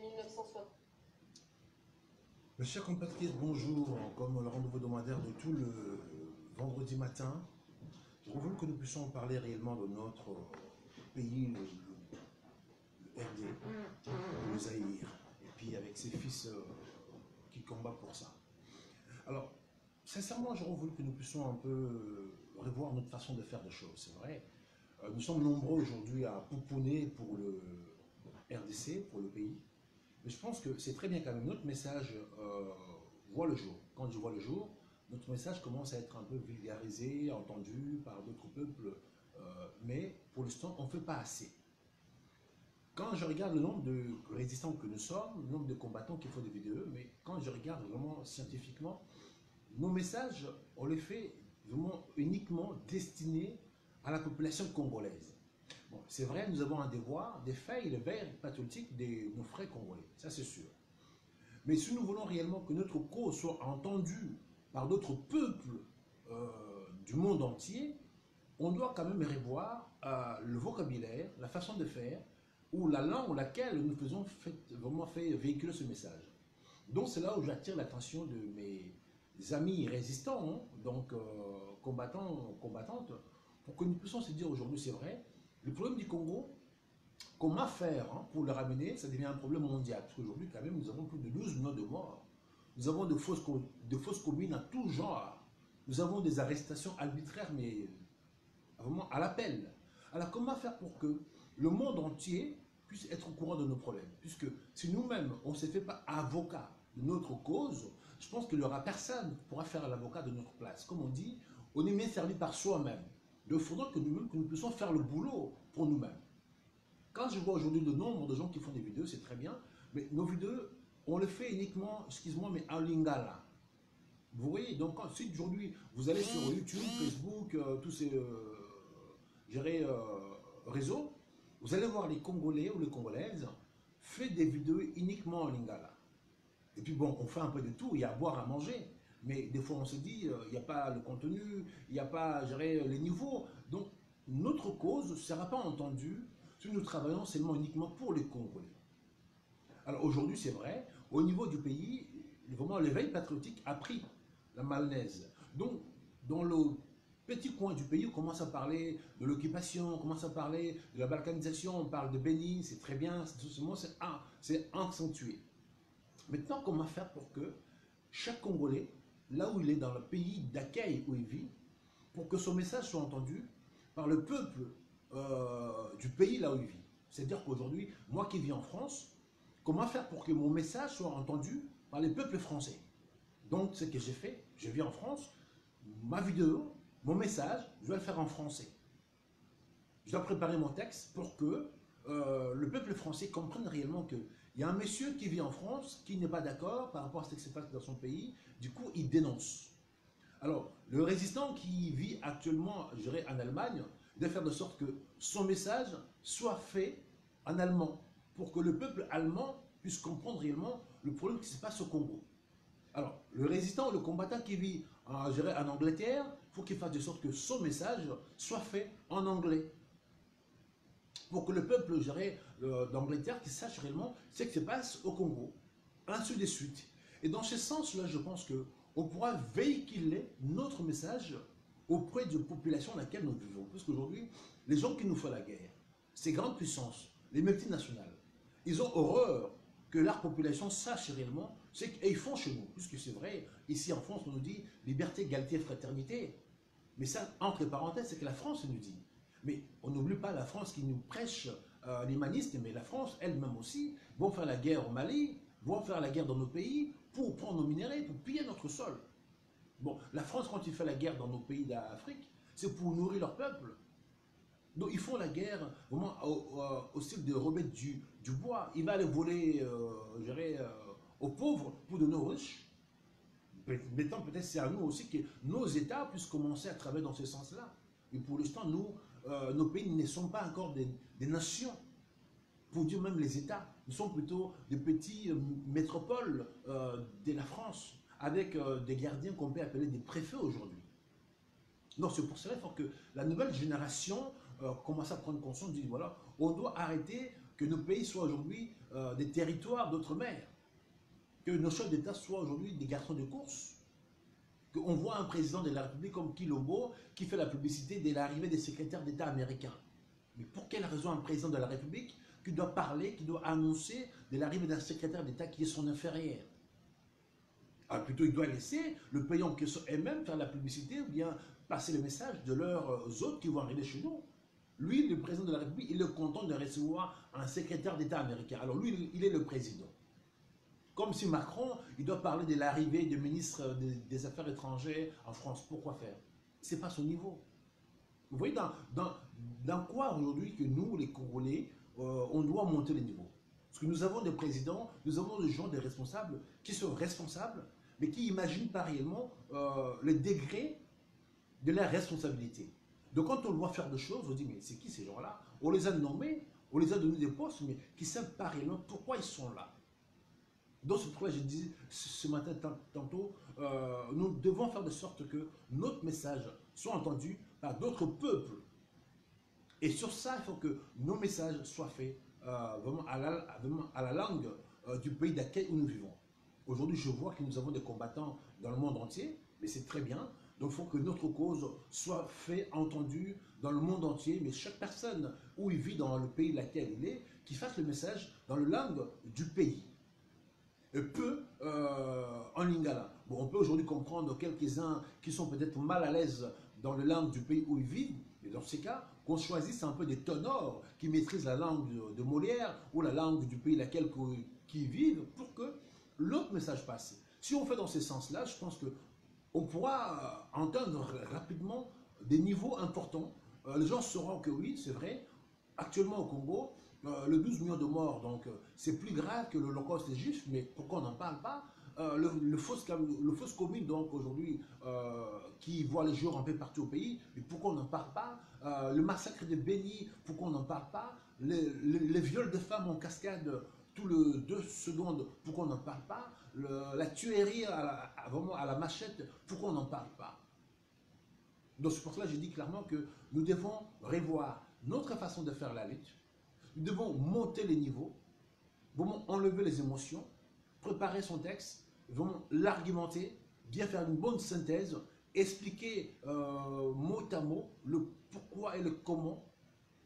1960. Mes chers compatriotes, bonjour. Comme le rendez-vous hebdomadaire de tout le vendredi matin, je voulais que nous puissions parler réellement de notre pays, le RD, le Zaïre, et puis avec ses fils qui combattent pour ça. Alors, sincèrement, j'aurais voulu que nous puissions un peu revoir notre façon de faire des choses, c'est vrai. Nous sommes nombreux aujourd'hui à pouponner pour le RDC, pour le pays. Mais je pense que c'est très bien quand même. Notre message voit le jour. Quand je vois le jour, notre message commence à être un peu vulgarisé, entendu par d'autres peuples. Mais pour l'instant, on ne fait pas assez. Quand je regarde le nombre de résistants que nous sommes, le nombre de combattants qui font des vidéos, mais quand je regarde vraiment scientifiquement, nos messages, on les fait vraiment uniquement destinés à la population congolaise. Bon, c'est vrai, nous avons un devoir de faire le veille patriotique de nos frères congolais, ça c'est sûr. Mais si nous voulons réellement que notre cause soit entendue par d'autres peuples du monde entier, on doit quand même revoir le vocabulaire, la façon de faire, ou la langue dans laquelle nous faisons vraiment fait véhiculer ce message. Donc c'est là où j'attire l'attention de mes amis résistants, hein, donc combattants, combattantes, pour que nous puissions se dire aujourd'hui, c'est vrai, le problème du Congo, comment faire hein, pour le ramener, ça devient un problème mondial. Parce qu'aujourd'hui, quand même, nous avons plus de 12 millions de morts. Nous avons de fausses communes à tout genre. Nous avons des arrestations arbitraires, mais vraiment à l'appel. Alors, comment faire pour que le monde entier puisse être au courant de nos problèmes? Puisque si nous-mêmes, on ne se fait pas avocat de notre cause, je pense qu'il n'y aura personne qui pourra faire l'avocat de notre place. Comme on dit, on est bien servi par soi-même. Donc, il faudra que nous-mêmes, que nous puissions faire le boulot pour nous-mêmes. Quand je vois aujourd'hui le nombre de gens qui font des vidéos, c'est très bien, mais nos vidéos, on les fait uniquement, excuse-moi, mais en lingala. Vous voyez, donc si aujourd'hui vous allez sur YouTube, Facebook, tous ces réseaux, vous allez voir les Congolais ou les Congolaises faire des vidéos uniquement en lingala. Et puis bon, on fait un peu de tout, il y a à boire, à manger. Mais des fois, on se dit, il n'y a pas le contenu, il n'y a pas les niveaux. Donc, notre cause ne sera pas entendue si nous travaillons seulement uniquement pour les Congolais. Alors aujourd'hui, c'est vrai, au niveau du pays, vraiment l'éveil patriotique a pris la mayonnaise. Donc, dans le petit coin du pays, on commence à parler de l'occupation, on commence à parler de la balkanisation, on parle de Béni, c'est très bien, c'est accentué. Maintenant, comment faire pour que chaque Congolais, là où il est dans le pays d'accueil où il vit, pour que son message soit entendu par le peuple du pays là où il vit. C'est-à-dire qu'aujourd'hui, moi qui vis en France, comment faire pour que mon message soit entendu par les peuples français? Donc, ce que j'ai fait, je vis en France, ma vidéo, mon message, je dois le faire en français. Je dois préparer mon texte pour que le peuple français comprenne réellement qu'il y a un monsieur qui vit en France qui n'est pas d'accord par rapport à ce qui se passe dans son pays. Du coup, il dénonce. Alors, le résistant qui vit actuellement, je dirais, en Allemagne, de faire de sorte que son message soit fait en allemand, pour que le peuple allemand puisse comprendre réellement le problème qui se passe au Congo. Alors, le résistant, le combattant qui vit en, je dirais, en Angleterre, il faut qu'il fasse de sorte que son message soit fait en anglais. Pour que le peuple, je dirais, d'Angleterre, qui sache réellement ce qui se passe au Congo. Ainsi de suite. Et dans ce sens-là, je pense que on pourra véhiculer notre message auprès de la population dans laquelle nous vivons. Parce qu'aujourd'hui, les gens qui nous font la guerre, ces grandes puissances, les multinationales, ils ont horreur que leur population sache réellement ce qu'ils font chez nous. Puisque c'est vrai, ici en France, on nous dit liberté, égalité, fraternité. Mais ça, entre parenthèses, c'est que la France nous dit. Mais on n'oublie pas la France qui nous prêche l'humanisme, mais la France elle-même aussi vont faire la guerre au Mali, vont faire la guerre dans nos pays pour prendre nos minéraux, pour piller notre sol. Bon, la France, quand il fait la guerre dans nos pays d'Afrique, c'est pour nourrir leur peuple. Donc ils font la guerre vraiment au style de Robert Dubois. Il va aller voler aux pauvres pour donner aux riches. Maintenant, peut-être c'est à nous aussi que nos États puissent commencer à travailler dans ce sens-là. Et pour l'instant, nos pays ne sont pas encore des nations. Pour dire même les États, nous sommes plutôt des petits métropoles de la France, avec des gardiens qu'on peut appeler des préfets aujourd'hui. Donc c'est pour cela qu'il faut que la nouvelle génération commence à prendre conscience, dit voilà, on doit arrêter que nos pays soient aujourd'hui des territoires d'outre-mer, que nos chefs d'État soient aujourd'hui des garçons de course, qu'on voit un président de la République comme Kilombo qui fait la publicité de l'arrivée des secrétaires d'État américains. Mais pour quelle raison un président de la République qui doit parler, qui doit annoncer de l'arrivée d'un secrétaire d'État qui est son inférieur? Alors plutôt, il doit laisser le pays en question eux-mêmes faire la publicité ou bien passer le message de leurs autres qui vont arriver chez nous. Lui, le président de la République, il est content de recevoir un secrétaire d'État américain. Alors lui, il est le président. Comme si Macron, il doit parler de l'arrivée du ministre des Affaires étrangères en France. Pourquoi faire? Ce n'est pas son niveau. Vous voyez dans quoi aujourd'hui que nous, les Congolais, on doit monter le niveau? Parce que nous avons des présidents, nous avons des gens, des responsables, qui sont responsables, mais qui n'imaginent pas réellement le degré de la responsabilité. Donc quand on doit faire des choses, on dit, mais c'est qui ces gens-là? On les a nommés, on les a donné des postes, mais qui savent pas réellement pourquoi ils sont là. Donc c'est pourquoi je dis ce matin tantôt, nous devons faire de sorte que notre message soit entendu par d'autres peuples. Et sur ça, il faut que nos messages soient faits vraiment à la langue du pays d'accueil où nous vivons. Aujourd'hui, je vois que nous avons des combattants dans le monde entier, mais c'est très bien. Donc il faut que notre cause soit faite, entendue dans le monde entier, mais chaque personne où il vit dans le pays dans lequel il est, qui fasse le message dans la langue du pays. Peu en lingala. Bon, on peut aujourd'hui comprendre quelques-uns qui sont peut-être mal à l'aise dans la langue du pays où ils vivent, mais dans ces cas, qu'on choisisse un peu des ténors qui maîtrisent la langue de Molière ou la langue du pays laquelle qui vivent pour que l'autre message passe. Si on fait dans ce sens-là, je pense qu'on pourra entendre rapidement des niveaux importants. Les gens sauront que oui, c'est vrai, actuellement au Congo, le 12 millions de morts, donc c'est plus grave que l'Holocauste des Juifs, mais pourquoi on n'en parle pas? Le fausse commune, donc aujourd'hui, qui voit les jours un peu partout au pays, mais pourquoi on n'en parle pas? Le massacre de Béni, pourquoi on n'en parle pas? Les viols de femmes en cascade, tous les 2 secondes, pourquoi on n'en parle pas? La tuerie vraiment à la machette, pourquoi on n'en parle pas? Donc c'est pour cela que je dis clairement que nous devons revoir notre façon de faire la lutte. Nous devons monter les niveaux, vraiment enlever les émotions, préparer son texte, vraiment l'argumenter, bien faire une bonne synthèse, expliquer mot à mot le pourquoi et le comment,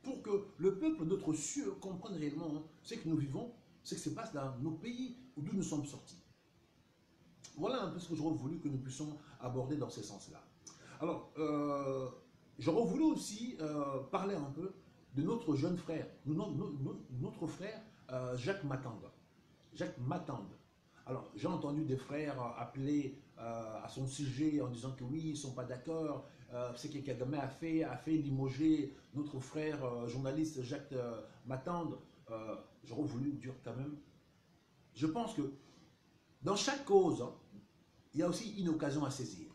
pour que le peuple d'autres cieux comprenne réellement ce que nous vivons, ce qui se passe dans nos pays d'où nous sommes sortis. Voilà un peu ce que j'aurais voulu que nous puissions aborder dans ce sens-là. Alors, j'aurais voulu aussi parler un peu de notre jeune frère, notre frère Jacques Matande. Jacques Matande. Alors, j'ai entendu des frères appeler à son sujet en disant que oui, ils ne sont pas d'accord. Ce que Kagame a fait limoger notre frère journaliste Jacques Matande. J'aurais voulu dire quand même. Je pense que dans chaque cause, il y a aussi une occasion à saisir.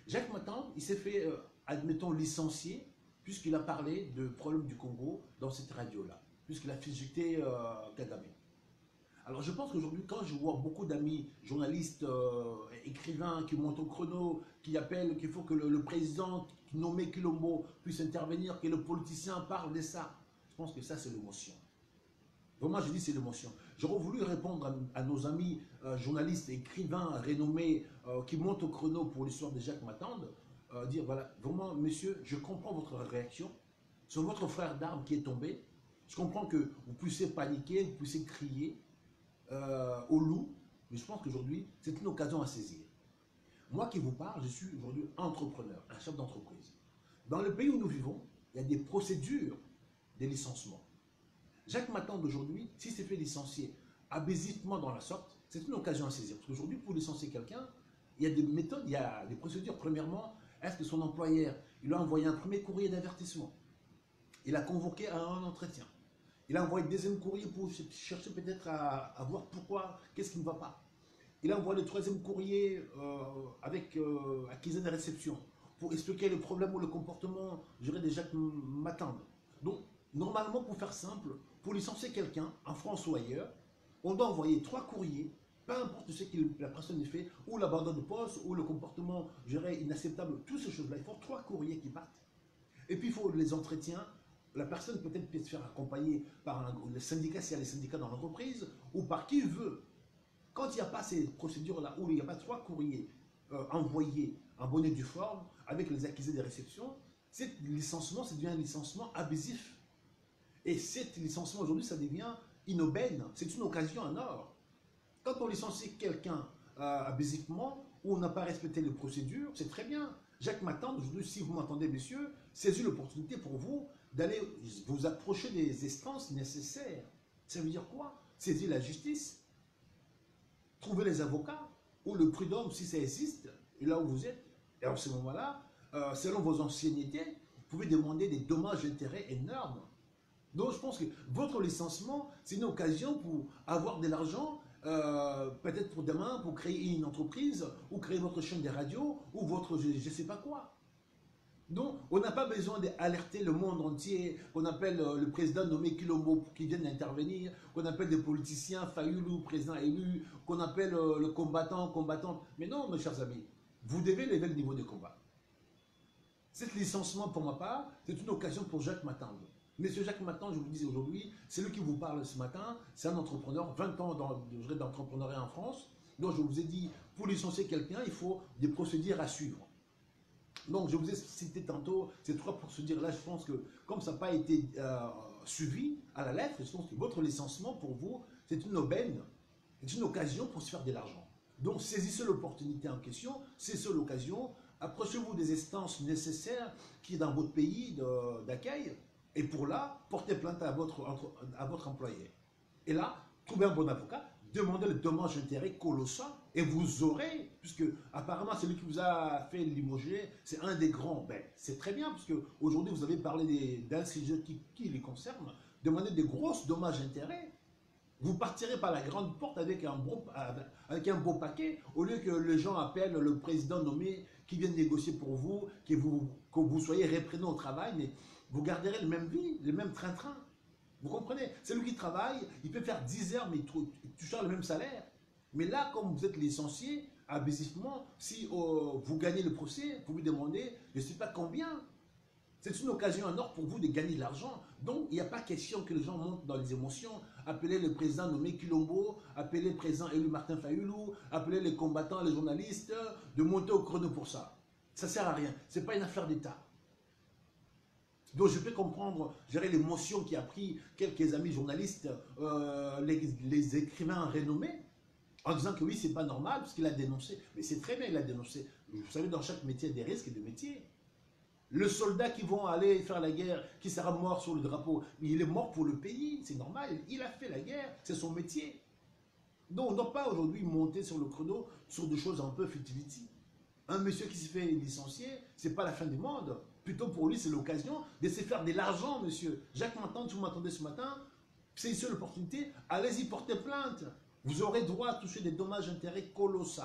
Jacques Matande, il s'est fait, admettons, licencier puisqu'il a parlé de problèmes du Congo dans cette radio-là, puisqu'il a fusilé Kagame. Alors je pense qu'aujourd'hui, quand je vois beaucoup d'amis journalistes, écrivains qui montent au chrono, qui appellent qu'il faut que le président nommé Kilombo puisse intervenir, que le politicien parle de ça, je pense que ça c'est l'émotion. Vraiment, je dis c'est l'émotion. J'aurais voulu répondre à nos amis journalistes, écrivains renommés qui montent au chrono pour l'histoire de Jacques Matande, dire voilà, vraiment, monsieur, je comprends votre réaction sur votre frère d'armes qui est tombé. Je comprends que vous puissiez paniquer, vous puissiez crier au loup, mais je pense qu'aujourd'hui, c'est une occasion à saisir. Moi qui vous parle, je suis aujourd'hui entrepreneur, un chef d'entreprise. Dans le pays où nous vivons, il y a des procédures de licenciement. Jacques Matande aujourd'hui, s'il s'est fait licencier abusivement dans la sorte, c'est une occasion à saisir. Parce qu'aujourd'hui, pour licencier quelqu'un, il y a des méthodes, il y a des procédures. Premièrement, est-ce que son employeur, il a envoyé un premier courrier d'avertissement? Il a convoqué à un entretien. Il a envoyé un deuxième courrier pour chercher peut-être à voir pourquoi, qu'est-ce qui ne va pas. Il a envoyé le troisième courrier avec accusé de réception pour expliquer le problème ou le comportement, je dirais, de Jacques Matande. Donc, normalement, pour faire simple, pour licencier quelqu'un, en France ou ailleurs, on doit envoyer 3 courriers, peu importe ce que la personne fait, ou l'abandon de poste, ou le comportement, je dirais, inacceptable, toutes ces choses-là. Il faut 3 courriers qui partent. Et puis, il faut les entretiens la personne peut-être peut se faire accompagner par le syndicat, s'il y a les syndicats dans l'entreprise, ou par qui veut. Quand il n'y a pas ces procédures-là, où il n'y a pas 3 courriers envoyés en bonne et due forme, avec les accusés de réception, cet licenciement, ça devient un licenciement abusif. Et cet licenciement, aujourd'hui, ça devient inaubaine. C'est une occasion en or. Quand on licencie quelqu'un abusivement, ou on n'a pas respecté les procédures, c'est très bien. Jacques Matande, aujourd'hui, si vous m'entendez, messieurs, saisis l'opportunité pour vous d'aller vous approcher des instances nécessaires. Ça veut dire quoi? Saisir la justice, trouver les avocats, ou le prud'homme, si ça existe, et là où vous êtes. Et en ce moment-là, selon vos anciennetés, vous pouvez demander des dommages d'intérêt énormes. Donc je pense que votre licenciement, c'est une occasion pour avoir de l'argent, peut-être pour demain, pour créer une entreprise, ou créer votre chaîne de radio, ou votre je ne sais pas quoi. Donc on n'a pas besoin d'alerter le monde entier, qu'on appelle le président nommé Kilombo pour qu'il vienne intervenir, qu'on appelle des politiciens, Fayoulou, président élu, qu'on appelle le combattant, combattante. Mais non, mes chers amis, vous devez lever le niveau de combat. Cet licenciement, pour ma part, c'est une occasion pour Jacques Matande. Monsieur Jacques Matande, je vous le dis aujourd'hui, c'est lui qui vous parle ce matin, c'est un entrepreneur, 20 ans d'entrepreneuriat en France. Donc je vous ai dit, pour licencier quelqu'un, il faut des procédures à suivre. Donc je vous ai cité tantôt ces 3 procédures-là, je pense que comme ça n'a pas été suivi à la lettre, je pense que votre licenciement pour vous, c'est une aubaine, c'est une occasion pour se faire de l'argent. Donc saisissez l'opportunité en question, saisissez l'occasion, approchez-vous des instances nécessaires qui est dans votre pays d'accueil, et pour là, portez plainte à votre employé. Et là, trouvez un bon avocat, demandez le dommage d'intérêt colossal, et vous aurez, puisque apparemment celui qui vous a fait limoger, c'est un des grands. Ben, c'est très bien, puisque aujourd'hui vous avez parlé d'un sujet qui les concerne, demandez des grosses dommages d'intérêt. Vous partirez par la grande porte avec un beau paquet, au lieu que les gens appellent le président nommé qui vient négocier pour vous, que vous soyez répréné au travail, mais vous garderez la même vie, le même train-train. Vous comprenez? Celui qui travaille, il peut faire 10 heures, mais il touchera le même salaire. Mais là, comme vous êtes licencié, abusivement, si vous gagnez le procès, vous lui demandez, je ne sais pas combien. C'est une occasion en or pour vous de gagner de l'argent. Donc, il n'y a pas question que les gens montent dans les émotions. Appelez le président nommé Kilombo, appelez le président élu Martin Fayoulou, appelez les combattants, les journalistes, de monter au chrono pour ça. Ça ne sert à rien. Ce n'est pas une affaire d'État. Donc je peux comprendre, l'émotion qui a pris quelques amis journalistes, les écrivains renommés, en disant que oui, c'est pas normal, parce qu'il a dénoncé. Mais c'est très bien, il a dénoncé. Vous savez, dans chaque métier, il y a des risques et des métiers. Le soldat qui va aller faire la guerre, qui sera mort sur le drapeau, il est mort pour le pays, c'est normal, il a fait la guerre, c'est son métier. Donc on ne doit pas aujourd'hui monter sur le chrono sur des choses un peu futility. Un monsieur qui s'est fait licencier, c'est pas la fin du monde. Plutôt pour lui, c'est l'occasion de se faire de l'argent, monsieur. Jacques Matande, vous m'entendez ce matin, c'est ici l'opportunité, allez-y porter plainte. Vous aurez droit à toucher des dommages d'intérêt colossaux.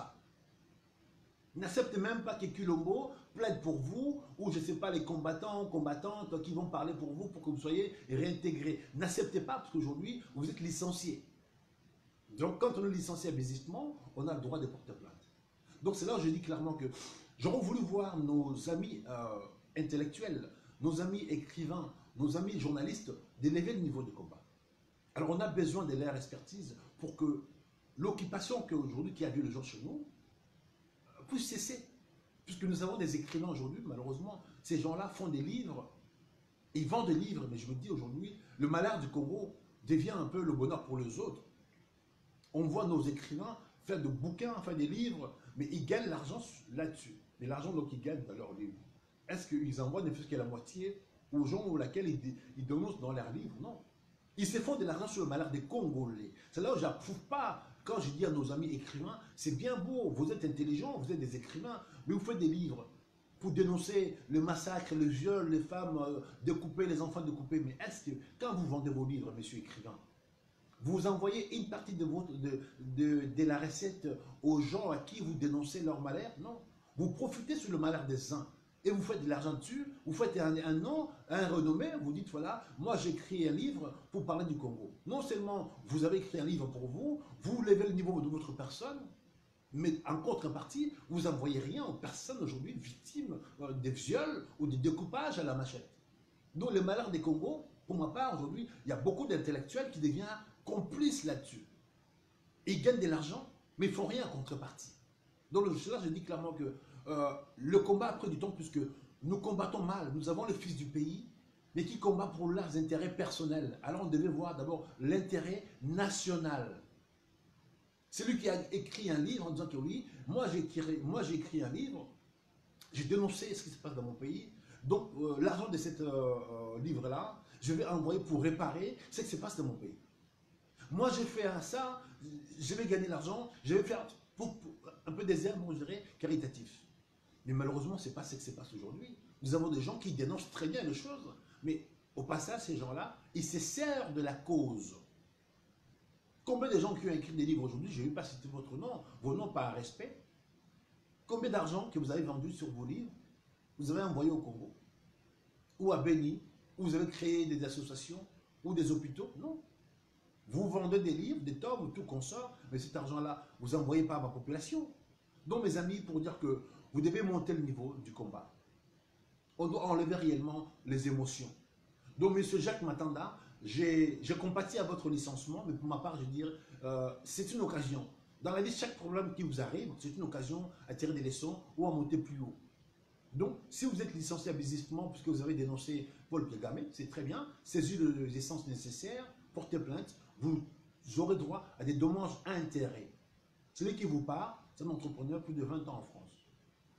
N'acceptez même pas que Kilombo plaide pour vous, ou je ne sais pas, les combattants, combattantes qui vont parler pour vous pour que vous soyez réintégrés. N'acceptez pas, parce qu'aujourd'hui, vous êtes licencié. Donc, quand on est licencié abusivement, on a le droit de porter plainte. Donc, c'est là où je dis clairement que j'aurais voulu voir nos amis intellectuels, nos amis écrivains, nos amis journalistes, d'élever le niveau de combat. Alors, on a besoin de leur expertise pour que l'occupation qui a vu le jour chez nous puisse cesser. Puisque nous avons des écrivains aujourd'hui, malheureusement, ces gens-là font des livres, ils vendent des livres, mais je me dis aujourd'hui, le malheur du Congo devient un peu le bonheur pour les autres. On voit nos écrivains faire des bouquins, faire des livres, mais ils gagnent l'argent là-dessus. Mais l'argent qu'ils gagnent dans leurs livres, est-ce qu'ils envoient ne fût-ce que la moitié aux gens ou laquelle ils dénoncent dans leurs livres? Non. Ils se font de l'argent sur le malheur des Congolais. C'est là où je n'approuve pas. Quand je dis à nos amis écrivains, c'est bien beau, vous êtes intelligents, vous êtes des écrivains, mais vous faites des livres pour dénoncer le massacre, le viol, les femmes découpées, les enfants découpés. Mais est-ce que, quand vous vendez vos livres, messieurs écrivains, vous envoyez une partie de la recette aux gens à qui vous dénoncez leur malheur? Non. Vous profitez sur le malheur des uns et vous faites de l'argent dessus, vous faites un nom, un renommé, vous dites voilà, moi j'ai écrit un livre pour parler du Congo. Non seulement vous avez écrit un livre pour vous, vous levez le niveau de votre personne, mais en contrepartie, vous n'envoyez rien aux personnes aujourd'hui victimes des viols ou des découpages à la machette. Donc le malheur des Congos, pour ma part, aujourd'hui, il y a beaucoup d'intellectuels qui deviennent complices là-dessus. Ils gagnent de l'argent, mais ils ne font rien en contrepartie. Donc là, je dis clairement que le combat a pris du temps puisque nous combattons mal. Nous avons le fils du pays, mais qui combat pour leurs intérêts personnels. Alors on devait voir d'abord l'intérêt national. Celui qui a écrit un livre en disant que oui, moi j'ai écrit un livre, j'ai dénoncé ce qui se passe dans mon pays, donc l'argent de ce livre-là, je vais envoyer pour réparer ce qui se passe dans mon pays. Moi j'ai fait ça, je vais gagner l'argent, je vais faire pour un peu des airs, je dirais, caritatifs. Mais malheureusement, ce n'est pas ce qui se passe aujourd'hui. Nous avons des gens qui dénoncent très bien les choses, mais au passage, ces gens-là, ils se servent de la cause. Combien de gens qui ont écrit des livres aujourd'hui, je ne vais pas citer votre nom, vos noms par respect. Combien d'argent que vous avez vendu sur vos livres, vous avez envoyé au Congo, ou à Beni, où vous avez créé des associations, ou des hôpitaux? Non. Vous vendez des livres, des tomes, ou tout consort, mais cet argent-là, vous n'envoyez pas à ma population. Donc mes amis, pour dire que vous devez monter le niveau du combat. On doit enlever réellement les émotions. Donc M. Jacques Matanda, j'ai compati à votre licenciement, mais pour ma part, je veux dire, c'est une occasion. Dans la vie, chaque problème qui vous arrive, c'est une occasion à tirer des leçons ou à monter plus haut. Donc, si vous êtes licencié abusivement puisque vous avez dénoncé Paul Kagame, c'est très bien, saisissez les essences nécessaires, portez plainte, vous aurez droit à des dommages à intérêt. Celui qui vous parle, c'est un entrepreneur plus de 20 ans en France.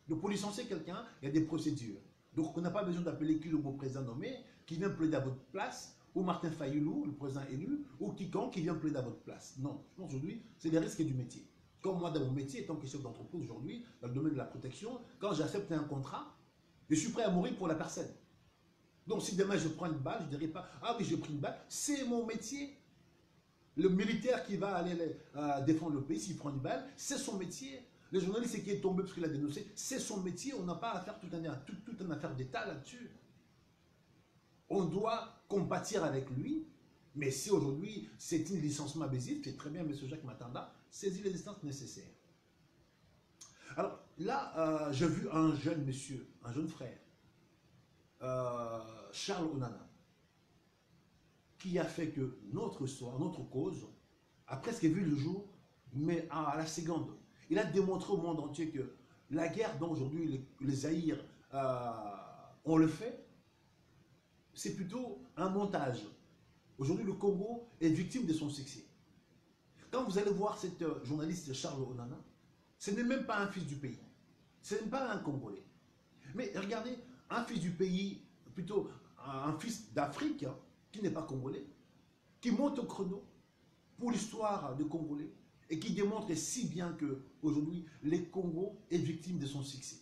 Donc, pour licencier quelqu'un, il y a des procédures. Donc, on n'a pas besoin d'appeler qui le beau président nommé, qui vient plaider à votre place, ou Martin Fayoulou, le président élu, ou quiconque qui vient plaider à votre place. Non, aujourd'hui, c'est les risques du métier. Comme moi, dans mon métier, étant que chef d'entreprise aujourd'hui, dans le domaine de la protection, quand j'accepte un contrat, je suis prêt à mourir pour la personne. Donc, si demain je prends une balle, je ne dirai pas, ah oui, j'ai pris une balle, c'est mon métier. Le militaire qui va aller défendre le pays, s'il prend une balle, c'est son métier. Le journaliste qui est tombé parce qu'il a dénoncé, c'est son métier. On n'a pas à faire toute une affaire d'État là-dessus. On doit compatir avec lui, mais si aujourd'hui c'est un licenciement abusif, c'est très bien, M. Jacques Matanda, saisit les distances nécessaires. Alors là, j'ai vu un jeune monsieur, un jeune frère, Charles Onana, qui a fait que notre histoire, notre cause, a presque vu le jour, mais à la seconde. Il a démontré au monde entier que la guerre dont aujourd'hui les Zaïre on le fait, c'est plutôt un montage. Aujourd'hui, le Congo est victime de son succès. Quand vous allez voir cette journaliste Charles Onana, ce n'est même pas un fils du pays. Ce n'est pas un Congolais. Mais regardez, un fils du pays, plutôt un fils d'Afrique, hein, qui n'est pas Congolais, qui monte au chrono pour l'histoire de Congolais et qui démontre si bien qu'aujourd'hui, le Congo est victime de son succès.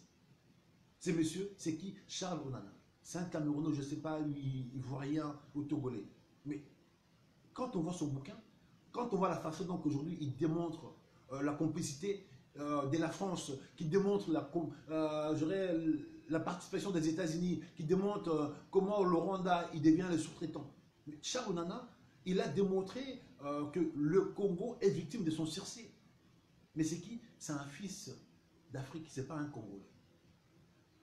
C'est monsieur, c'est qui? Charles Onana. C'est un Camerounais, je ne sais pas, ivoirien ou togolais. Mais quand on voit son bouquin, quand on voit la façon dont aujourd'hui il démontre la complicité de la France, qui démontre la participation des États-Unis, qui démontre comment le Rwanda il devient le sous-traitant. Charles Onana, il a démontré que le Congo est victime de son succès. Mais c'est qui? C'est un fils d'Afrique, ce n'est pas un Congolais.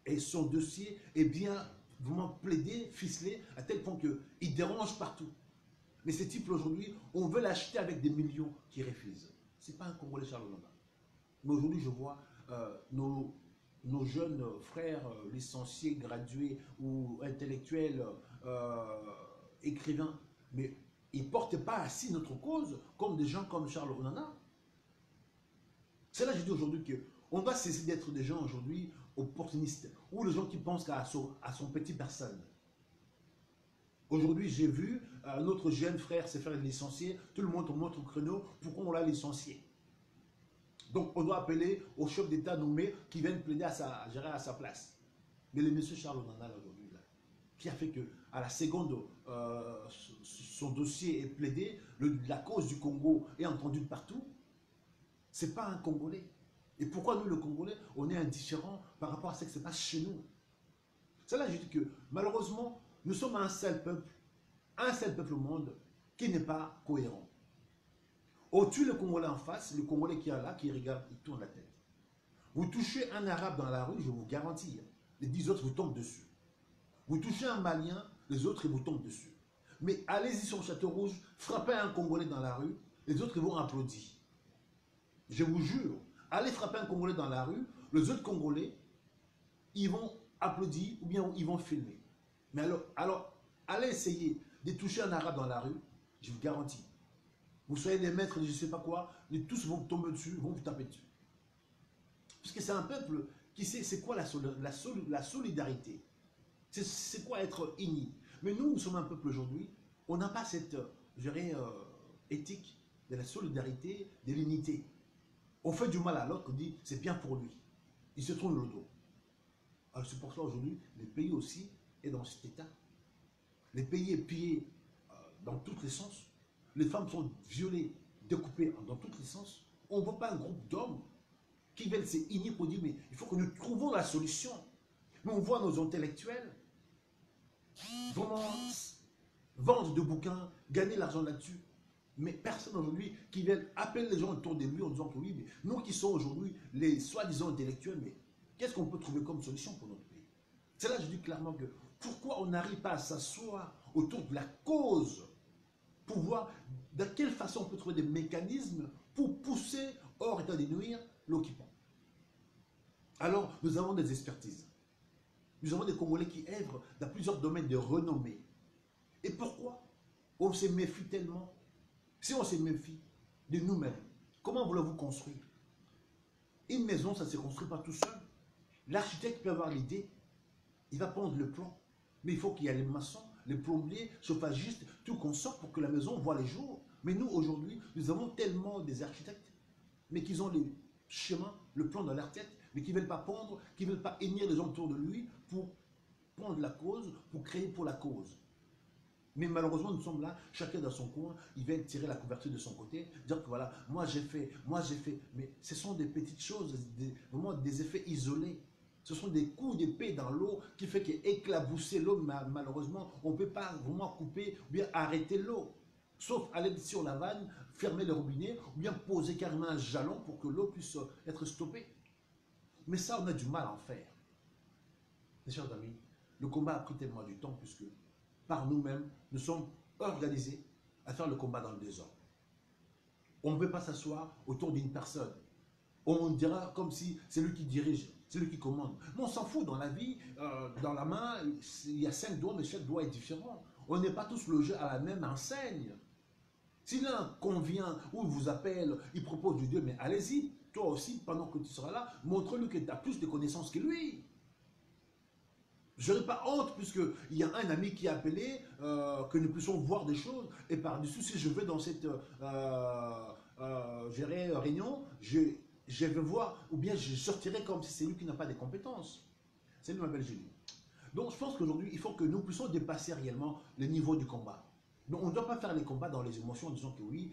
Et son dossier est bien vraiment plaidé, ficelé, à tel point qu'il dérange partout. Mais ce type aujourd'hui, on veut l'acheter avec des millions qui refusent. Ce n'est pas un Congolais Charles Onana. Mais aujourd'hui, je vois nos jeunes frères licenciés, gradués ou intellectuels, écrivains, mais ils ne portent pas assis notre cause comme des gens comme Charles Onana. C'est là que je dis aujourd'hui qu'on doit cesser d'être des gens aujourd'hui opportunistes ou les gens qui pensent qu'à son petit personne. Aujourd'hui, j'ai vu notre jeune frère se faire licencier, tout le monde montre au créneau, pourquoi on l'a licencié. Donc on doit appeler au chef d'État nommé qui vienne plaider à sa place. Mais le monsieur Charles Onana aujourd'hui, qui a fait que à la seconde, son dossier est plaidé, la cause du Congo est entendue partout, ce n'est pas un Congolais. Et pourquoi nous, le Congolais, on est indifférent par rapport à ce qui se passe chez nous? C'est là que je dis que malheureusement, nous sommes un seul peuple au monde qui n'est pas cohérent. On tue le Congolais en face, le Congolais qui est là, qui regarde, il tourne la tête. Vous touchez un Arabe dans la rue, je vous garantis, les 10 autres vous tombent dessus. Vous touchez un Malien, les autres ils vous tombent dessus. Mais allez-y sur Château Rouge, frappez un Congolais dans la rue, les autres ils vont applaudir. Je vous jure, allez frapper un Congolais dans la rue, les autres Congolais, ils vont applaudir ou bien ils vont filmer. Mais alors allez essayer de toucher un arabe dans la rue, je vous garantis. Vous soyez des maîtres de je ne sais pas quoi, tous vont tomber dessus, vont vous taper dessus. Parce que c'est un peuple qui sait c'est quoi la solidarité. C'est quoi être uni. Mais nous sommes un peuple aujourd'hui, on n'a pas cette, je dirais, éthique de la solidarité, de l'unité. On fait du mal à l'autre, on dit c'est bien pour lui. Il se tourne le dos. Alors c'est pour ça aujourd'hui, le pays aussi est dans cet état. Le pays est pillé dans tous les sens. Les femmes sont violées, découpées dans tous les sens. On ne voit pas un groupe d'hommes qui veulent s'unir pour dire mais il faut que nous trouvons la solution. Mais on voit nos intellectuels vraiment vendre de bouquins, gagner l'argent là-dessus. Mais personne aujourd'hui qui vient appeler les gens autour de lui en disant que oui, mais nous qui sommes aujourd'hui les soi-disant intellectuels, mais qu'est-ce qu'on peut trouver comme solution pour notre pays? C'est là que je dis clairement que pourquoi on n'arrive pas à s'asseoir autour de la cause pour voir de quelle façon on peut trouver des mécanismes pour pousser hors état de nuire l'occupant. Alors, nous avons des expertises. Nous avons des Congolais qui œuvrent dans plusieurs domaines de renommée. Et pourquoi on se méfie tellement? Si on se méfie de nous-mêmes, comment voulez-vous construire? Une maison, ça ne se construit pas tout seul. L'architecte peut avoir l'idée, il va prendre le plan, mais il faut qu'il y ait les maçons, les plombiers, chauffagistes, tout qu'on sorte pour que la maison voit les jours. Mais nous, aujourd'hui, nous avons tellement des architectes, mais qu'ils ont les schémas, le plan dans leur tête, mais qui ne veulent pas prendre, qui ne veulent pas unir les gens autour de lui pour prendre la cause, pour créer pour la cause. Mais malheureusement, nous sommes là, chacun dans son coin, il va tirer la couverture de son côté, dire que voilà, moi j'ai fait. Mais ce sont des petites choses, vraiment des effets isolés. Ce sont des coups d'épée dans l'eau qui fait qu'éclabousser l'eau, malheureusement, on ne peut pas vraiment couper ou bien arrêter l'eau. Sauf aller sur la vanne, fermer le robinet ou bien poser carrément un jalon pour que l'eau puisse être stoppée. Mais ça, on a du mal à en faire. Mes chers amis, le combat a pris tellement du temps puisque par nous-mêmes, nous sommes organisés à faire le combat dans le désordre. On ne peut pas s'asseoir autour d'une personne. On dira comme si c'est lui qui dirige, c'est lui qui commande. Mais on s'en fout dans la vie, dans la main, il y a 5 doigts, mais chaque doigt est différent. On n'est pas tous logés à la même enseigne. Si l'un convient ou vous appelle, il propose du Dieu, mais allez-y, toi aussi, pendant que tu seras là, montre-lui que tu as plus de connaissances que lui. Je n'aurais pas honte puisqu'il y a un ami qui a appelé que nous puissions voir des choses. Et par-dessus, si je vais dans cette réunion, je vais voir, ou bien je sortirai comme si c'est lui qui n'a pas de compétences. C'est lui ma belle Julie. Donc je pense qu'aujourd'hui, il faut que nous puissions dépasser réellement le niveau du combat. Donc on ne doit pas faire les combats dans les émotions en disant que oui,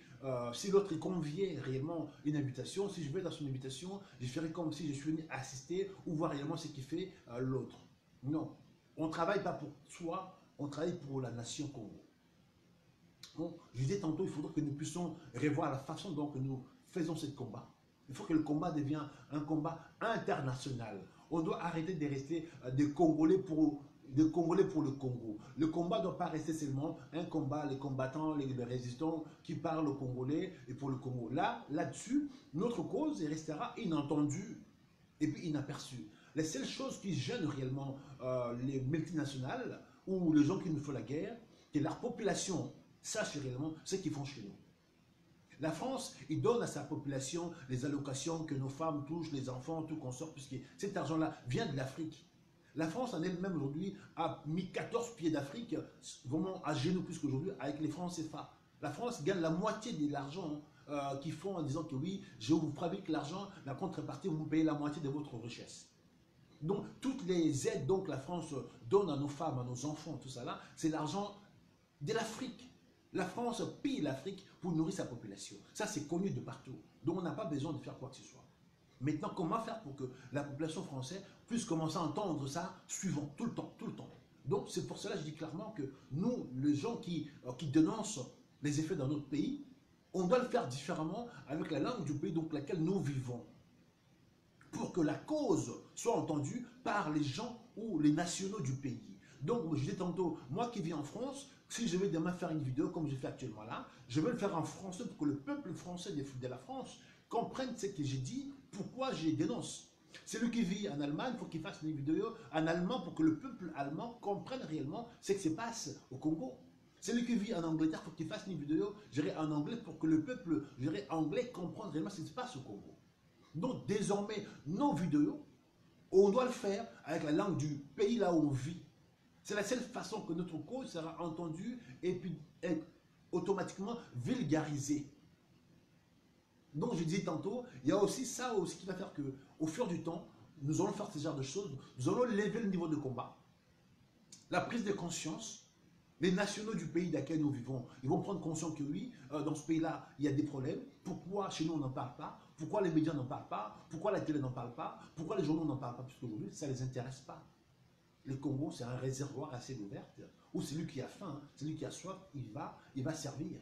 si l'autre convient réellement une invitation, si je vais dans son invitation, je ferai comme si je suis venu assister ou voir réellement ce qu'il fait l'autre. Non, on ne travaille pas pour soi, on travaille pour la nation Congo. Bon, je disais tantôt, il faudra que nous puissions revoir la façon dont nous faisons ce combat. Il faut que le combat devienne un combat international. On doit arrêter de rester des Congolais pour le Congo. Le combat ne doit pas rester seulement un combat, les combattants, les résistants qui parlent au Congolais et pour le Congo. Là-dessus, notre cause restera inentendue et puis inaperçue. Les seules choses qui gênent réellement les multinationales ou les gens qui nous font la guerre, c'est leur population sache réellement ce qu'ils font chez nous. La France, il donne à sa population les allocations que nos femmes touchent, les enfants, tout qu'on sort, puisque cet argent-là vient de l'Afrique. La France en elle-même aujourd'hui a mis 14 pieds d'Afrique, vraiment à genoux plus qu'aujourd'hui, avec les francs CFA. La France gagne la moitié de l'argent qu'ils font en disant que oui, je vous fabrique l'argent, la contrepartie, vous me payez la moitié de votre richesse. Donc, toutes les aides que la France donne à nos femmes, à nos enfants, tout ça là, c'est l'argent de l'Afrique. La France pille l'Afrique pour nourrir sa population. Ça, c'est connu de partout. Donc, on n'a pas besoin de faire quoi que ce soit. Maintenant, comment faire pour que la population française puisse commencer à entendre ça suivant, tout le temps, tout le temps. Donc, c'est pour cela que je dis clairement que nous, les gens qui dénoncent les effets dans notre pays, on doit le faire différemment avec la langue du pays dans laquelle nous vivons. Pour que la cause soit entendue par les gens ou les nationaux du pays. Donc, je disais tantôt, moi qui vis en France, si je vais demain faire une vidéo comme je fais actuellement là, je vais le faire en français pour que le peuple français de la France comprenne ce que j'ai dit, pourquoi je dénonce. Celui qui vit en Allemagne, il faut qu'il fasse une vidéo en allemand pour que le peuple allemand comprenne réellement ce qui se passe au Congo. Celui qui vit en Angleterre, il faut qu'il fasse une vidéo en anglais pour que le peuple anglais comprenne réellement ce qui se passe au Congo. Donc désormais, nos vidéos, on doit le faire avec la langue du pays là où on vit. C'est la seule façon que notre cause sera entendue et puis automatiquement vulgarisée. Donc je disais tantôt, il y a aussi ça aussi qui va faire qu'au fur du temps, nous allons faire ce genre de choses, nous allons lever le niveau de combat, la prise de conscience. Les nationaux du pays dans lequel nous vivons, ils vont prendre conscience que oui, dans ce pays-là, il y a des problèmes. Pourquoi chez nous on n'en parle pas? Pourquoi les médias n'en parlent pas? Pourquoi la télé n'en parle pas? Pourquoi les journaux n'en parlent pas? Puisqu'aujourd'hui, ça ne les intéresse pas. Le Congo, c'est un réservoir assez ouvert où celui qui a faim, celui qui a soif, il va servir.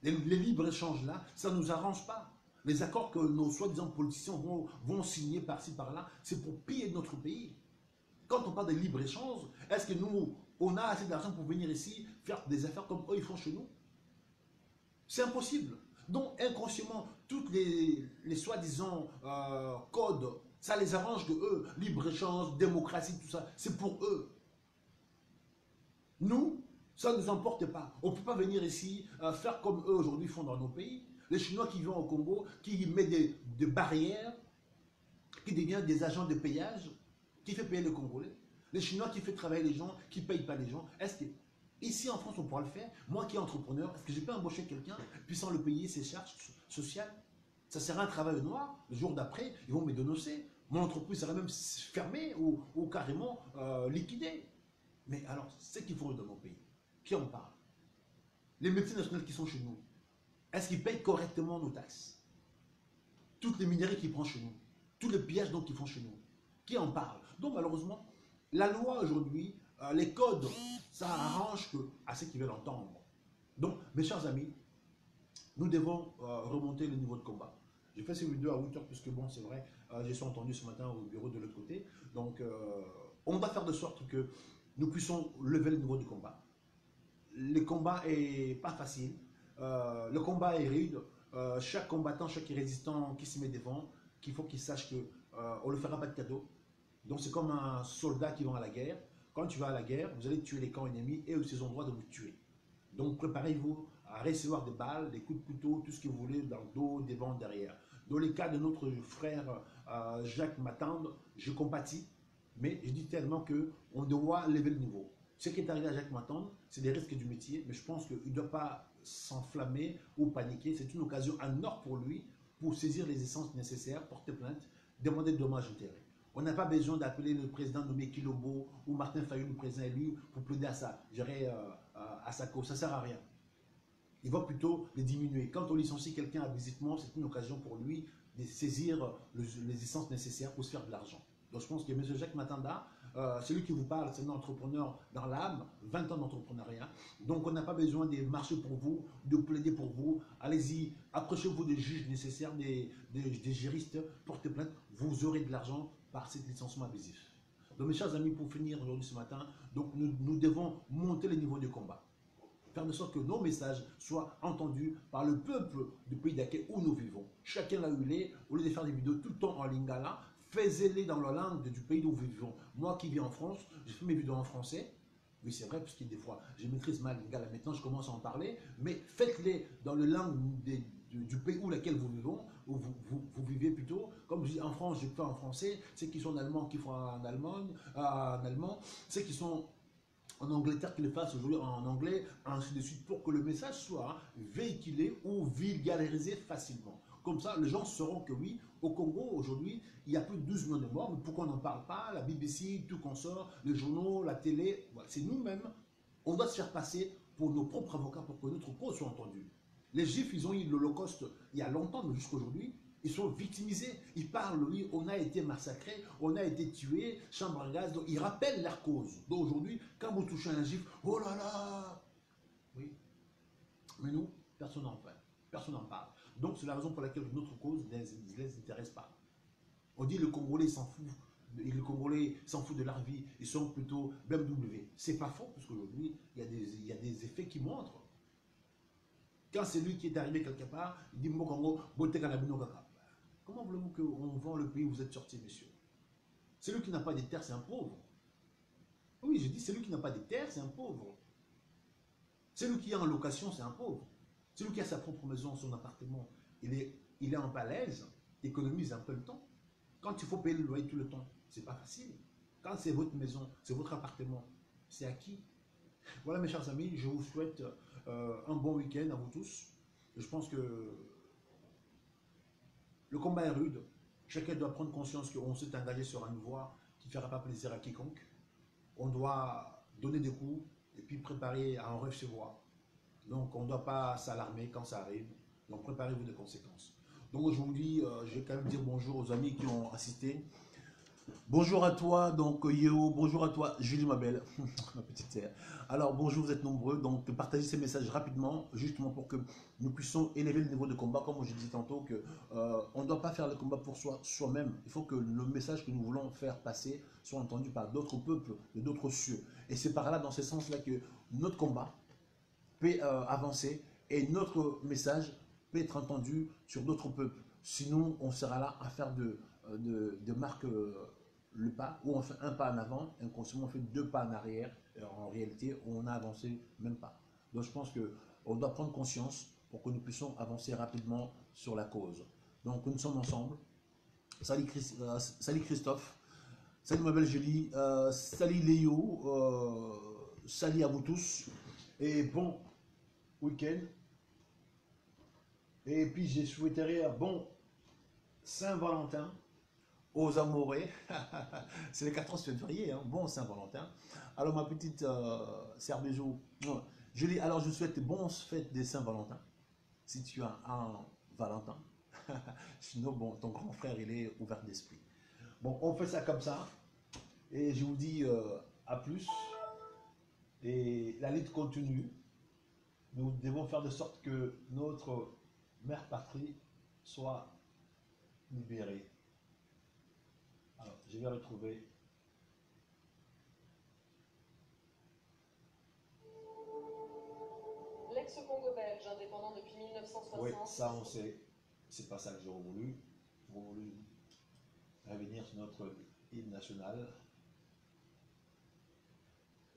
Les libres-échanges là, ça ne nous arrange pas. Les accords que nos soi-disant politiciens vont signer par-ci, par-là, c'est pour piller notre pays. Quand on parle de libre-échange, est-ce que nous, on a assez d'argent pour venir ici faire des affaires comme eux ils font chez nous? C'est impossible. Donc inconsciemment, toutes les soi-disant codes, ça les arrange de eux. Libre-échange, démocratie, tout ça, c'est pour eux. Nous, ça ne nous importe pas. On ne peut pas venir ici faire comme eux aujourd'hui font dans nos pays. Les Chinois qui vont au Congo, qui mettent des barrières, qui deviennent des agents de payage, qui fait payer les Congolais. Les Chinois qui fait travailler les gens, qui ne payent pas les gens. Est-ce que ici en France on pourra le faire? Moi qui est entrepreneur, est-ce que je peux embaucher quelqu'un puis sans le payer ses charges sociales? Ça sera un travail noir. Le jour d'après, ils vont me dénoncer. Mon entreprise sera même fermée ou carrément liquidée. Mais alors, c'est qu'il faut dans nos pays. Qui en parle? Les médecins nationaux qui sont chez nous, est-ce qu'ils payent correctement nos taxes? Toutes les minerais qu'ils prennent chez nous, tous les pillages qu'ils font chez nous, qui en parle? Donc malheureusement, la loi aujourd'hui, les codes, ça arrange à ceux qui veulent entendre. Donc, mes chers amis, nous devons remonter le niveau de combat. J'ai fait cette vidéo à 8 h, puisque bon, c'est vrai, je suis entendu ce matin au bureau de l'autre côté. Donc, on va faire de sorte que nous puissions lever le niveau de combat. Le combat n'est pas facile. Le combat est rude. Chaque combattant, chaque résistant qui se met devant, qu'il faut qu'il sache qu'on ne le fera pas de cadeau. Donc c'est comme un soldat qui va à la guerre. Quand tu vas à la guerre, vous allez tuer les camps ennemis et ils ont le droit de vous tuer. Donc préparez-vous à recevoir des balles, des coups de couteau, tout ce que vous voulez dans le dos, devant, derrière. Dans le cas de notre frère Jacques Matande, je compatis, mais je dis tellement qu'on doit lever le niveau. Ce qui est arrivé à Jacques Matande, c'est des risques du métier, mais je pense qu'il ne doit pas s'enflammer ou paniquer. C'est une occasion en or pour lui, pour saisir les essences nécessaires, porter plainte, demander de dommages intérêts. On n'a pas besoin d'appeler le président nommé Kilobo ou Martin Fayou, le président élu, pour plaider à sa cause. Ça ne sert à rien. Il va plutôt les diminuer. Quand on licencie quelqu'un abusivement, c'est une occasion pour lui de saisir les essences nécessaires pour se faire de l'argent. Donc je pense que M. Jacques Matanda, celui qui vous parle, c'est un entrepreneur dans l'âme, 20 ans d'entrepreneuriat. Donc on n'a pas besoin de marcher pour vous, de plaider pour vous. Allez-y, approchez-vous des juges nécessaires, des juristes, portez plainte, vous aurez de l'argent par cet licenciement abusif. Donc mes chers amis, pour finir aujourd'hui ce matin, donc nous devons monter le niveau de combat. Faire de sorte que nos messages soient entendus par le peuple du pays d'accueil où nous vivons. Chacun là où il est, au lieu de faire des vidéos tout le temps en lingala, faites-les dans la langue du pays où nous vivons. Moi qui vis en France, je fais mes vidéos en français. Oui, c'est vrai, parce que des fois, je maîtrise mal lingala. Maintenant, je commence à en parler. Mais faites-les dans la langue du pays où laquelle vous vivez, où vous vivez plutôt. Comme je dis en France, je fais en français. Ceux qui sont en allemand, qui font en allemand. Ceux qui sont en Angleterre, qui le fassent aujourd'hui en anglais, ainsi de suite, pour que le message soit véhiculé ou vulgarisé facilement. Comme ça, les gens sauront que oui, au Congo, aujourd'hui, il y a plus de 12 millions de morts, mais pourquoi on n'en parle pas? La BBC, tout qu'on sort, les journaux, la télé, voilà, c'est nous-mêmes, on doit se faire passer pour nos propres avocats pour que notre cause soit entendue. Les Juifs, ils ont eu l'Holocauste il y a longtemps, mais jusqu'à aujourd'hui, ils sont victimisés. Ils parlent, oui, on a été massacrés, on a été tués, chambre à gaz. Donc ils rappellent leur cause. Donc aujourd'hui, quand vous touchez un Juif, oh là là! Oui. Mais nous, personne n'en parle. Personne n'en parle. Donc c'est la raison pour laquelle notre cause ne les intéresse pas. On dit le Congolais s'en fout et les Congolais s'en foutent de leur vie, ils sont plutôt BMW. C'est pas faux, parce qu'aujourd'hui, il y a des effets qui montrent. Quand c'est lui qui est arrivé quelque part, il dit Mo Congo, Bote Kanabino Kaka. Comment voulez-vous qu'on vend le pays où vous êtes sorti, monsieur? Celui qui n'a pas de terre, c'est un pauvre. Oui, je dis celui qui n'a pas de terre, c'est un pauvre. Celui qui est en location, c'est un pauvre. Celui qui a sa propre maison, son appartement, il est en palaise, économise un peu le temps. Quand il faut payer le loyer tout le temps, c'est pas facile. Quand c'est votre maison, c'est votre appartement, c'est à qui? Voilà mes chers amis, je vous souhaite un bon week-end à vous tous. Je pense que le combat est rude. Chacun doit prendre conscience qu'on s'est engagé sur une voie qui ne fera pas plaisir à quiconque. On doit donner des coups et puis préparer à en recevoir. Donc on ne doit pas s'alarmer quand ça arrive. Donc préparez-vous des conséquences. Donc aujourd'hui, je vais quand même dire bonjour aux amis qui ont assisté. Bonjour à toi, donc Yo, bonjour à toi, Julie Mabel, ma petite sœur. Alors bonjour, vous êtes nombreux, donc partagez ces messages rapidement, justement pour que nous puissions élever le niveau de combat, comme je disais tantôt, que on ne doit pas faire le combat pour soi-même. Il faut que le message que nous voulons faire passer soit entendu par d'autres peuples, de d'autres cieux. Et c'est par là, dans ce sens-là, que notre combat peut avancer et notre message peut être entendu sur d'autres peuples. Sinon, on sera là à faire de marque le pas, où on fait un pas en avant, inconsciemment on fait deux pas en arrière, et en réalité on a avancé même pas. Donc je pense qu'on doit prendre conscience pour que nous puissions avancer rapidement sur la cause. Donc nous sommes ensemble. Salut, salut Christophe, salut ma belle Julie, salut Léo, salut à vous tous, et bon week-end. Et puis j'ai souhaité un bon Saint-Valentin aux amoureux. C'est le 14 février, hein. Bon Saint-Valentin. Alors ma petite Cerbejo, Julie, alors je souhaite bonnes fêtes des Saint-Valentin, si tu as un Valentin. Sinon, bon, ton grand frère, il est ouvert d'esprit. Bon, on fait ça comme ça, et je vous dis à plus. Et la lutte continue. Nous devons faire de sorte que notre mère patrie soit libérée. Alors, je vais retrouver. L'ex-Congo belge, indépendant depuis 1960. Oui, ça on sait. C'est pas ça que j'aurais voulu. J'aurais voulu revenir sur notre hymne national.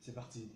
C'est parti.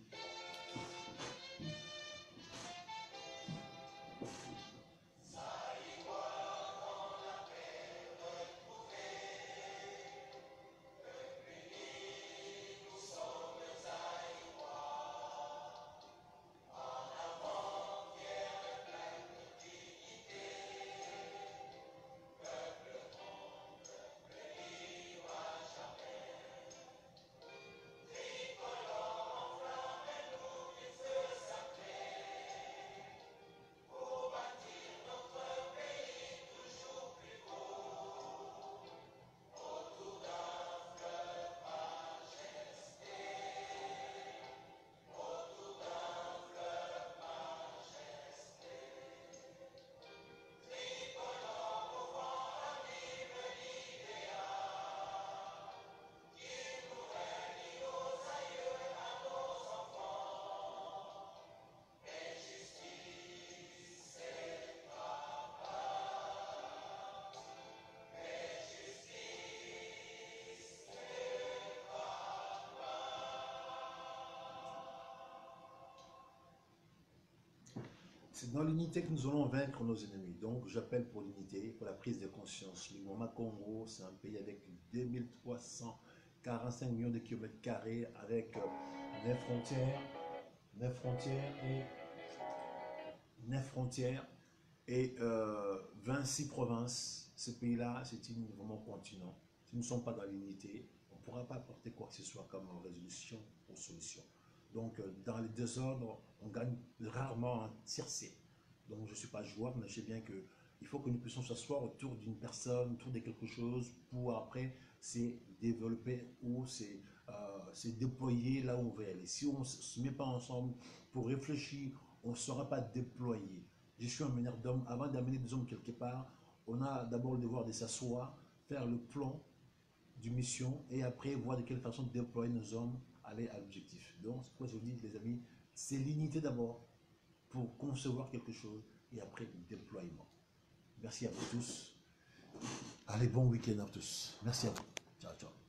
C'est dans l'unité que nous allons vaincre nos ennemis. Donc j'appelle pour l'unité, pour la prise de conscience. Le Moma Congo, c'est un pays avec 2345 millions de kilomètres carrés, avec 9 frontières, 9 frontières et 9 frontières et 26 provinces. Ce pays-là, c'est vraiment continent. Si nous ne sommes pas dans l'unité, on ne pourra pas apporter quoi que ce soit comme résolution ou solution. Donc, dans les désordres, on gagne rarement un tiercé. Donc, je ne suis pas joueur, mais je sais bien qu'il faut que nous puissions s'asseoir autour d'une personne, autour de quelque chose, pour après, c'est développer ou c'est déployer là où on veut aller. Si on ne se met pas ensemble pour réfléchir, on ne saura pas déployer. Je suis un meneur d'hommes. Avant d'amener des hommes quelque part, on a d'abord le devoir de s'asseoir, faire le plan d'une mission et après voir de quelle façon déployer nos hommes aller à l'objectif. Donc, c'est pourquoi je vous dis, les amis, c'est l'unité d'abord pour concevoir quelque chose et après le déploiement. Merci à vous tous. Allez, bon week-end à tous. Merci à vous. Ciao, ciao.